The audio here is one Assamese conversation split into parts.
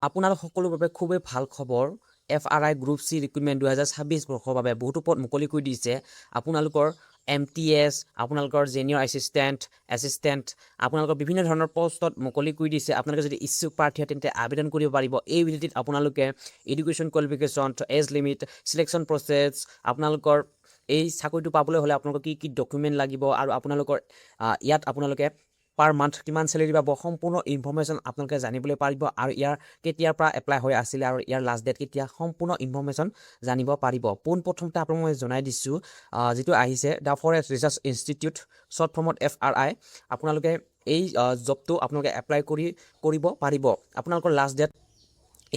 আপোনালোক সকলোৰ বাবে খুবেই ভাল খবৰ। FRI গ্ৰুপ চি ৰিক্ৰুটমেণ্ট 2026 বৰ্ষৰ বাবে বহুতো পদ মুকলি কৰি দিছে। আপোনালোকৰ MTS, আপোনালোকৰ জেনিয়ৰ এছিষ্টেণ্ট, আপোনালোকৰ বিভিন্ন ধৰণৰ পষ্টত মুকলি কৰি দিছে। আপোনালোকে যদি ইচ্ছুক প্ৰাৰ্থী হয় তেন্তে আবেদন কৰিব পাৰিব। এই ভিডিঅ'টিত আপোনালোকে education qualification, age limit, selection process, আপোনালোকৰ এই চাকৰিটো পাবলৈ হ'লে আপোনালোকৰ কি ডকুমেণ্ট লাগিব আৰু আপোনালোকৰ ইয়াত আপোনালোকে পাৰ মান্থ কিমান চেলেৰি পাব সম্পূৰ্ণ ইনফৰমেশ্যন আপোনালোকে জানিবলৈ পাৰিব আৰু ইয়াৰ কেতিয়াৰ পৰা এপ্লাই হৈ আছিলে আৰু ইয়াৰ লাষ্ট ডেট কেতিয়া সম্পূৰ্ণ ইনফৰমেশ্যন জানিব পাৰিব। পোনপ্ৰথমতে আপোনাক মই জনাই দিছোঁ যিটো আহিছে the forest research institute, short ফৰ্মত FRI। আপোনালোকে এই জবটো আপোনালোকে এপ্লাই কৰিব পাৰিব। আপোনালোকৰ লাষ্ট ডেট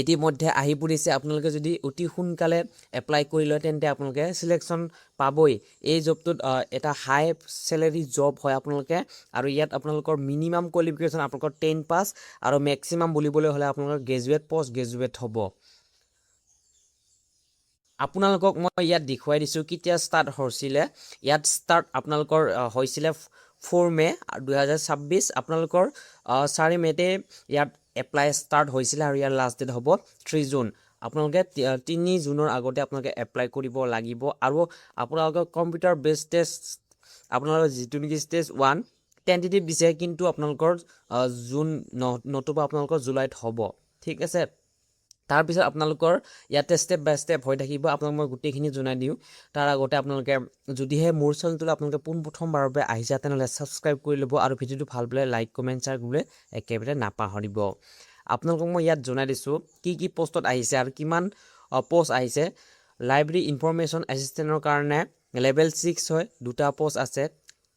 ইতিমধ্যে আহি পৰিছে। আপোনালোকে যদি অতি সোনকালে এপ্লাই কৰি লয় তেন্তে আপোনালোকে চিলেকশ্যন পাবই। এই জবটোত এটা হাই চেলেৰি জব হয় আপোনালোকে, আৰু ইয়াত আপোনালোকৰ মিনিমাম কোৱালিফিকেশ্যন আপোনালোকৰ 10 পাছ আৰু মেক্সিমাম বুলিবলৈ হ'লে আপোনালোকৰ গ্ৰেজুৱেট, পষ্ট গ্ৰেজুৱেট হ'ব। আপোনালোকক মই ইয়াত দেখুৱাই দিছোঁ কেতিয়া ষ্টাৰ্ট হৈছিলে। ইয়াত ষ্টাৰ্ট আপোনালোকৰ হৈছিলে 4 মে 2026। আপোনালোকৰ 4 মে'তে ইয়াত এপ্লাই ষ্টাৰ্ট হৈছিলে আৰু ইয়াৰ লাষ্ট ডেট হ'ব 3 জুন। আপোনালোকে 3 জুনৰ আগতে আপোনালোকে এপ্লাই কৰিব লাগিব আৰু আপোনালোকৰ কম্পিউটাৰ বেছ টেষ্ট আপোনালোকৰ যিটো নেকি ষ্টেজ 1 টেণ্টেটিভ দিছে, কিন্তু আপোনালোকৰ জুন নতুবা আপোনালোকৰ জুলাইত হ'ব। ঠিক আছে। তাৰপিছত আপোনালোকৰ ইয়াতে ষ্টেপ বাই ষ্টেপ হৈ থাকিব। আপোনালোক মই গোটেইখিনি জনাই দিওঁ। তাৰ আগতে আপোনালোকে যদিহে মোৰ চেনেলটোলৈ আপোনালোকে পোনপ্ৰথমবাৰৰ বাবে আহিছে তেনেহ'লে ছাবস্ক্ৰাইব কৰি ল'ব আৰু ভিডিঅ'টো ভাল পালে লাইক, কমেণ্ট, শ্বেয়াৰ কৰিবলৈ একেবাৰে নাপাহৰিব। আপোনালোকক মই ইয়াত জনাই দিছোঁ কি পষ্টত আহিছে আৰু কিমান পষ্ট আহিছে। লাইব্ৰেৰী ইনফৰমেশ্যন এছিষ্টেণ্টৰ কাৰণে লেভেল 6 হয়, 2টা পষ্ট আছে।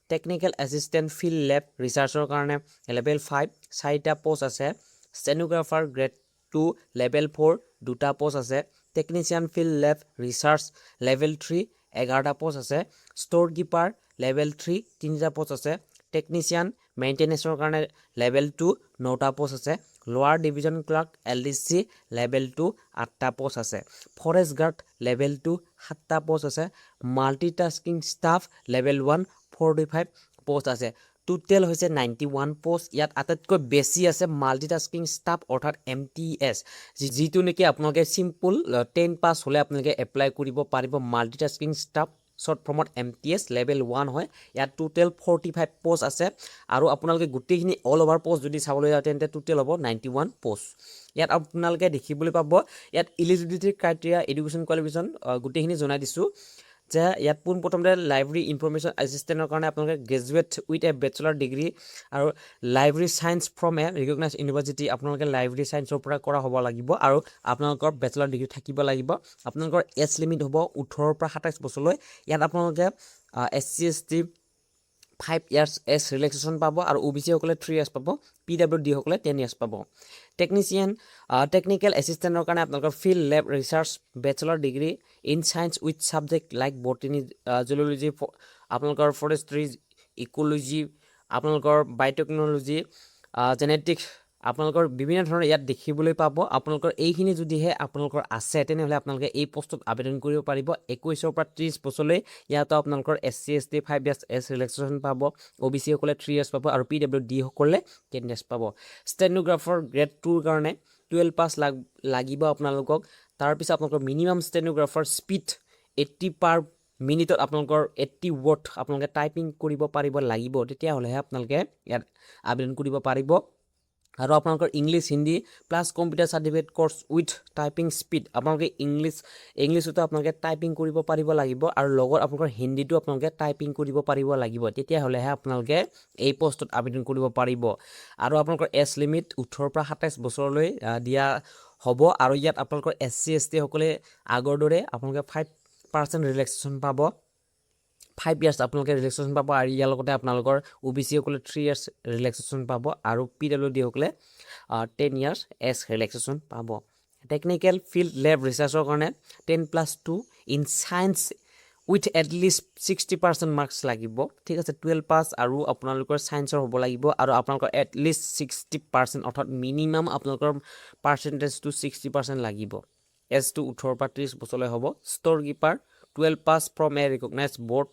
টেকনিকেল এছিষ্টেণ্ট ফিল্ড লেব ৰিচাৰ্চৰ কাৰণে লেভেল 5, 4টা পষ্ট আছে। ষ্টেনোগ্ৰাফাৰ গ্ৰেড 2 লেভেল 4, 2টা পষ্ট আছে। টেকনিচিয়ান ফিল্ড লেব ৰিচাৰ্চ লেভেল 3, 11টা পষ্ট আছে। ষ্ট'ৰ কিপাৰ লেভেল 3, 3টা পষ্ট আছে। টেকনিচিয়ান মেইনটেনেন্সৰ কাৰণে লেভেল 2, 9টা পষ্ট আছে। Lower division clerk LDC level 2, 8টা পষ্ট আছে। ফৰেষ্ট গাৰ্ড লেভেল 2, 7টা পষ্ট আছে। মাল্টিটাস্কিং ষ্টাফ লেভেল 1, 45 পষ্ট আছে। টোটেল হৈছে 91 পষ্ট। ইয়াত আটাইতকৈ বেছি আছে মাল্টিটাস্কিং ষ্টাফ অৰ্থাৎ MTS, যিটো নেকি আপোনালোকে চিম্পল 10 পাছ হ'লে আপোনালোকে এপ্লাই কৰিব পাৰিব। মাল্টিটাস্কিং ষ্টাফ শ্বৰ্ট ফৰ্মত MTS লেভেল 1 হয়। ইয়াত টোটেল 45 পষ্ট আছে আৰু আপোনালোকে গোটেইখিনি অল অভাৰ পষ্ট যদি চাবলৈ যাওঁ তেন্তে টোটেল হ'ব 91 পষ্ট। ইয়াত আপোনালোকে দেখিবলৈ পাব ইয়াত ইলিজিবিলিটি ক্ৰাইটেৰিয়া, এডুকেশ্যন কোৱালিফিকেশ্যন গোটেইখিনি জনাই দিছোঁ যে ইয়াত পোনপ্ৰথমতে লাইব্ৰেৰী ইনফৰমেশ্যন এছিষ্টেণ্টৰ কাৰণে আপোনালোকে graduate with a bachelor degree আৰু library science from a recognise university. আপোনালোকে লাইব্ৰেৰী ছায়েন্সৰ পৰা কৰা হ'ব লাগিব আৰু আপোনালোকৰ বেচেলৰ ডিগ্ৰী থাকিব লাগিব। আপোনালোকৰ এজ লিমিট হ'ব 18 পৰা 27 বছৰলৈ। ইয়াত আপোনালোকে SC ST 5 years age relaxation পাব আৰু OBC সকলে 3 ইয়াৰ্ছ পাব। PWD সকলে 10 ইয়াৰ্ছ পাব। টেকনিকেল এছিষ্টেণ্টৰ কাৰণে আপোনালোকৰ field lab research bachelor degree in science with subject like botany, zoology, আপোনালোকৰ ফৰেষ্ট্ৰি, ইক'লজি, আপোনালোকৰ বায়'টেকনলজি, জেনেটিক্স, আপোনালোকৰ বিভিন্ন ধৰণৰ ইয়াত দেখিবলৈ পাব। আপোনালোকৰ এইখিনি যদিহে আপোনালোকৰ আছে তেনেহ'লে আপোনালোকে এই পষ্টত আবেদন কৰিব পাৰিব। 21 পৰা 30 বছৰলৈ ইয়াতো আপোনালোকৰ SC ST 5 years age relaxation পাব। OBC সকলে 3 ইয়াৰ্ছ পাব আৰু PWD সকলে 10 ইয়াৰ্ছ পাব। ষ্টেনোগ্ৰাফাৰ গ্ৰেড 2ৰ কাৰণে 12 পাছ লাগিব আপোনালোকক। তাৰপিছত আপোনালোকৰ মিনিমাম ষ্টেনোগ্ৰাফাৰ স্পীড 80 পাৰ মিনিটত আপোনালোকৰ 80 ৱৰ্ড আপোনালোকে টাইপিং কৰিব পাৰিব লাগিব। তেতিয়াহ'লেহে আপোনালোকে ইয়াত আবেদন কৰিব পাৰিব। আৰু আপোনালোকৰ English, Hindi plus computer certificate course with typing speed. আপোনালোকে ইংলিছতো আপোনালোকে টাইপিং কৰিব পাৰিব লাগিব আৰু লগত আপোনালোকৰ হিন্দীটো আপোনালোকে টাইপিং কৰিব পাৰিব লাগিব। তেতিয়াহ'লেহে আপোনালোকে এই পষ্টত আবেদন কৰিব পাৰিব। আৰু আপোনালোকৰ এজ লিমিট 18 পৰা 27 বছৰলৈ দিয়া হ'ব। আৰু ইয়াত আপোনালোকৰ SC ST সকলে আগৰ দৰে আপোনালোকে 5% ৰিলেক্সেশ্যন পাব। 5 ইয়াৰ্ছ আপোনালোকে ৰিলেক্সেশ্যন পাব আৰু ইয়াৰ লগতে আপোনালোকৰ OBC সকলে 3 ইয়াৰ্ছ ৰিলেক্সেশ্যন পাব আৰু PWD সকলে 10 ইয়াৰ্ছ এজ ৰিলেক্সেশ্যন পাব। টেকনিকেল ফিল্ড লেব ৰিচাৰ্চৰ কাৰণে 10+2 in science with at least 60% marks লাগিব। ঠিক আছে, 12 পাছ আৰু আপোনালোকৰ ছায়েন্সৰ হ'ব লাগিব আৰু আপোনালোকৰ এটলিষ্ট 60% অৰ্থাৎ মিনিমাম আপোনালোকৰ পাৰ্চেণ্টেজটো 60% লাগিব। এজটো 18 পৰা 30 বছৰলৈ হ'ব। Store keeper 12 pass from a recognise board.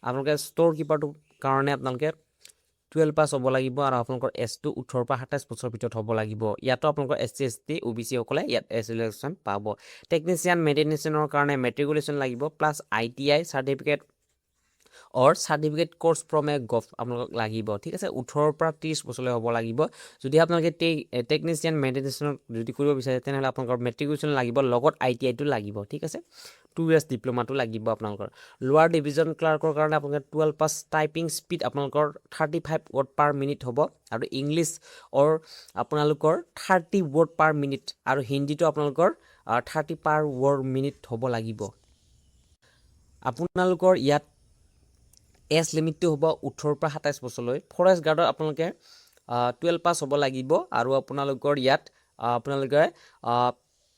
আপোনালোকে ষ্ট'ৰ কিপাৰটোৰ কাৰণে আপোনালোকে 12 পাছ হ'ব লাগিব আৰু আপোনালোকৰ এজটো 18 পৰা 27 বছৰৰ ভিতৰত হ'ব লাগিব ইয়াতো আপোনালোকৰ SC ST OBC সকলে ইয়াত ৰিলেক্সেশ্যন পাব টেকনিচিয়ান মেইনটেনেন্সৰ কাৰণে মেট্ৰিকুলেশ্যন লাগিব plus ITI certificate or certificate course from a gov আপোনালোক লাগিব ঠিক আছে 18 পৰা 30 বছৰলৈ হ'ব লাগিব যদি আপোনালোকে টেকনিচিয়ান মেইনটেনেন্সৰ যদি কৰিব বিচাৰে তেনেহলে আপোনালোকৰ মেট্ৰিকুলেশ্যন লাগিব লগত ITI টো লাগিব ঠিক আছে 2 ইয়াৰ্স ডিপ্লোমাটো লাগিব আপোনালোকৰ লোৱাৰ ডিভিজন ক্লাৰ্কৰ কাৰণে আপোনালোকে 12 পাছ টাইপিং স্পীড আপোনালোকৰ 35 ৱৰ্ড পাৰ মিনিট হ'ব আৰু ইংলিছ অৰ আপোনালোকৰ 30 ৱৰ্ড পাৰ মিনিট আৰু হিন্দীটো আপোনালোকৰ 30 পাৰ ৱৰ্ড মিনিট হ'ব লাগিব আপোনালোকৰ ইয়াত এজ লিমিটটো হ'ব 18 পৰা 27 বছৰলৈ ফৰেষ্ট গাৰ্ডত আপোনালোকে 12 পাছ হ'ব লাগিব আৰু আপোনালোকৰ ইয়াত আপোনালোকে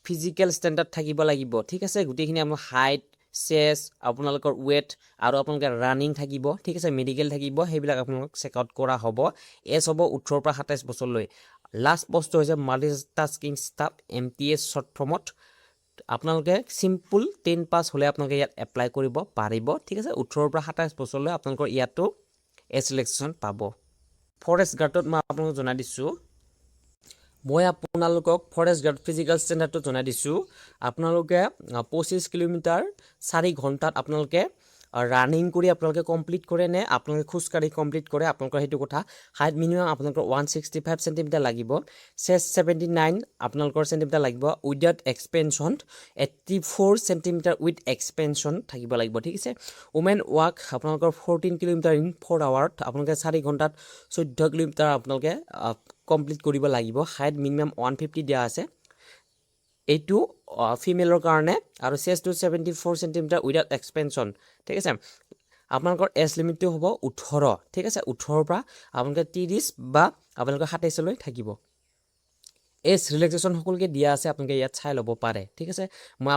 ফিজিক্যাল স্ট্যান্ডাৰ্ড থাকিব লাগিব ঠিক আছে গুটেখিনি আমাৰ হাইট চেস আপোনালোকৰ ওয়েট আৰু আপোনালোকৰ ৰানিং থাকিব ঠিক আছে মেডিকেল থাকিব হেবিলাক আপোনালোক চেক আউট কৰা হ'ব এজ হ'ব 18 পৰা 27 বছৰলৈ লাষ্ট পোষ্ট হৈছে মাল্টিটাস্কিং ষ্টাফ MTS শৰ্ট ফৰ্মত আপোনালোকে সিম্পল 10 পাস হলে আপোনালোকে ইয়াত এপ্লাই কৰিব পাৰিব ঠিক আছে 18 পৰা 27 বছৰলৈ আপোনালোকৰ ইয়াতো ৰিলেক্সেশ্যন পাব ফৰেষ্ট গাৰ্ডত মই আপোনালোকক জনাই দিছো মই আপোনালোকক ফৰেষ্ট গাৰ্ড ফিজিক্যাল ষ্টেণ্ডাৰ্ডটো জনাই দিছো আপোনালোকে 25 কিলোমিটাৰ 4 ঘণ্টাত আপোনালোকে ৰানিং কৰি আপোনালোকে কমপ্লিট কৰে নে আপোনালোকে খুজকাৰি কমপ্লিট কৰে আপোনালোকৰ হেতু কথা হাইট মিনিমাম আপোনালোকৰ 165 সেন্টিমিটাৰ লাগিব চেস 79 আপোনালোকৰ সেন্টিমিটাৰ লাগিব without expansion 84 centimetre with expansion থাকিব লাগিব ঠিক আছে ওমেন ৱাক আপোনালোকৰ 14 কিলোমিটাৰ ইন 4 আৱাৰ আপোনালোকে 4 ঘণ্টাত 14 কিলোমিটাৰ আপোনালোকে কমপ্লিট কৰিব লাগিব হাইট মিনিমাম 150 দিয়া আছে এইটো ফিমেলৰ কাৰণে আৰু চেস্টটো 74 সেন্টিমিটাৰ উইথআউট এক্সপেনশন ঠিক আছে আপোনালোকৰ এজ লিমিটটো হ'ব 18 ঠিক আছে 18 পৰা আপোনালোকে 30 বা আপোনালোকৰ 27 লৈ থাকিব এজ ৰিলেক্সেশ্যন সকলকে দিয়া আছে আপোনালোকে ইয়াত চাই ল'ব পাৰে ঠিক আছে মই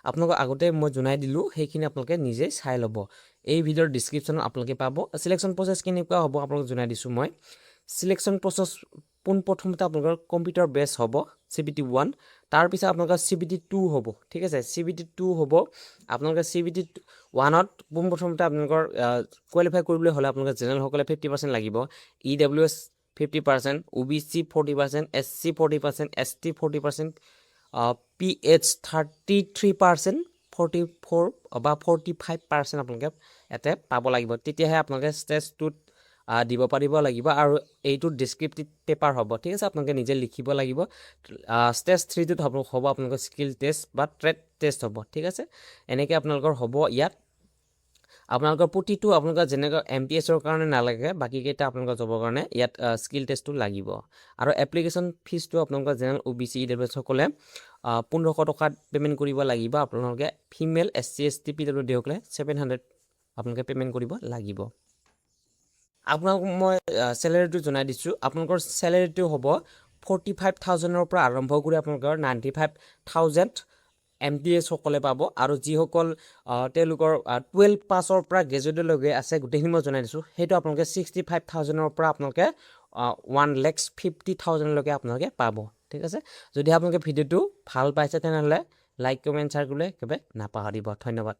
আপোনালোকক আগতে মই জনাই দিলো সেইখিনি আপোনালোকে নিজে চাই ল'ব এই ভিডিওৰ ডেসক্ৰিপচনত আপোনালোকে পাব সিলেকশন প্ৰসেস কেনেকুৱা হ'ব আপোনালোকক জনাই দিছো মই সিলেকশন প্ৰসেস প্ৰথমতে আপোনালোকৰ কম্পিউটাৰ বেস হ'ব CBT 1 তাৰ পিছত আপোনালোকৰ CBT 2 হ'ব ঠিক আছে CBT 2 হ'ব আপোনালোকৰ CBT 1ত প্ৰথমতে আপোনালোকৰ কোৱালিফাই কৰিবলৈ হলে আপোনালোকৰ জেনেৰেল সকলে 50% লাগিব EWS 50% OBC 40% SC 40% ST 40% PH 33% 44 বা 45% আপোনালোকে এতে পাব লাগিব তেতিয়াহে আপোনালোকে ষ্টেজ 2 দিব পাৰিব লাগিব আৰু এইটো ডেসক্ৰিপটিভ পেপাৰ হ'ব ঠিক আছে আপোনালোকে নিজে লিখিব লাগিব ষ্টেজ 3 টোত হ'ব আপোনালোকৰ স্কিল টেষ্ট বা ট্ৰেড টেষ্ট হ'ব ঠিক আছে এনেকৈ আপোনালোকৰ হ'ব ইয়াত আপোনালোকৰ প্ৰতিটো আপোনালোকৰ যেনেকৈ MTS ৰ কাৰণে নালাগে বাকি কেইটা আপোনালোকৰ জবৰ কাৰণে ইয়াত স্কিল টেষ্টটো লাগিব আৰু এপ্লিকেশন ফিজটো আপোনালোকৰ জেনেৰেল OBC EWS সকলে 1500 টকা পেমেন্ট কৰিব লাগিব আপোনালোকে ফিমেল SC ST PWD সকলে 700 আপোনালোকে পেমেন্ট কৰিব লাগিব আপোনালোক মই স্যালাৰিটো জনাই দিছো আপোনালোকৰ স্যালাৰিটো হ'ব 45000 ৰ পৰা আৰম্ভ কৰি আপোনালোকৰ 95000 MTS সকলে পাব আৰু যি সকল তেলুকৰ 12 পাছৰ পৰা গ্ৰেজুৱেট লগে আছে গুটেখিনি মই জনাই দিছো হেতু আপোনালোকে 65000 ৰ পৰা আপোনালোকে 1,50,000 লৈকে আপোনালোকে পাব ঠিক আছে যদি আপোনালোকে ভিডিওটো ভাল পাইছে তেনেহলে লাইক কমেন্ট শ্বেয়াৰ কৰিলে কেবে নাপাহৰিব ধন্যবাদ